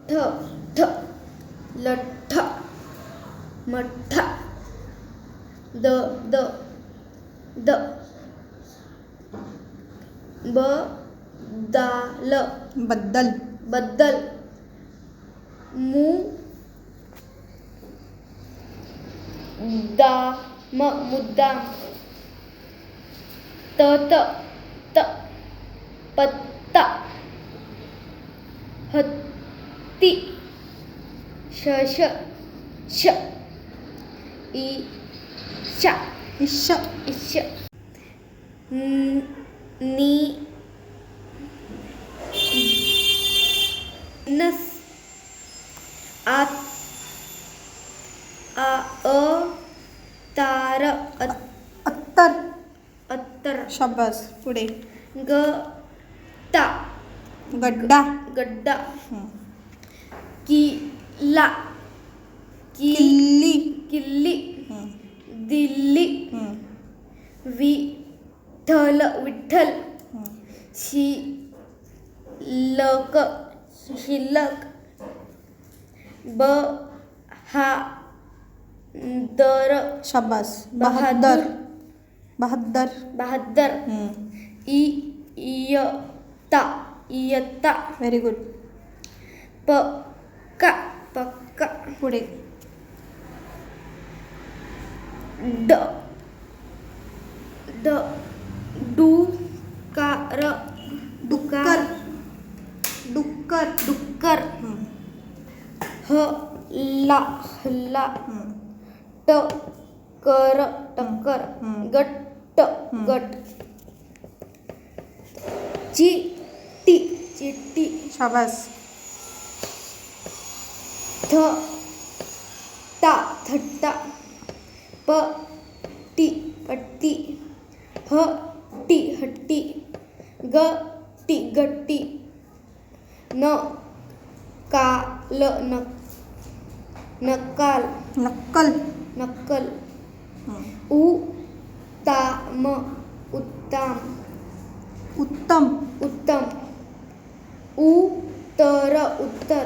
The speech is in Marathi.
ठ ठ लठ्ठ मठ्ठा द द द बदाल बद्दल बद्दल मु दाम मुद्दाम त त त पत्ता हत्ती श श श ईशा इश इश नी नस आत आ अ तार अत्तर अत्तर शाबास पुढे ग ता गड्डा गड्डा हं. किल्ला किल्ली किल्ली हं. दिल्ली हं. विठ्ठल विठ्ठल हं. शिल्लक शिल्लक बहादर शाबास बहादूर बहादर बहादर हं. इयत्ता इयत्ता व्हेरी गुड पक्का पक्का पुढे ड ड डुकार डुक्कर डुक्कर डुक्कर हं. हल्ला हल्ला हं. टकर टक्कर हं. गट्ट गट चिट्टी चिट्टी शाबास थट्टा थट्टा पट्टी पट्टी हट्टी हट्टी गट्टी गट्टी नकाल नकाल नक्कल नक्कल हं. उत्तम उत्तम उत्तम उत्तम उत्तर उत्तर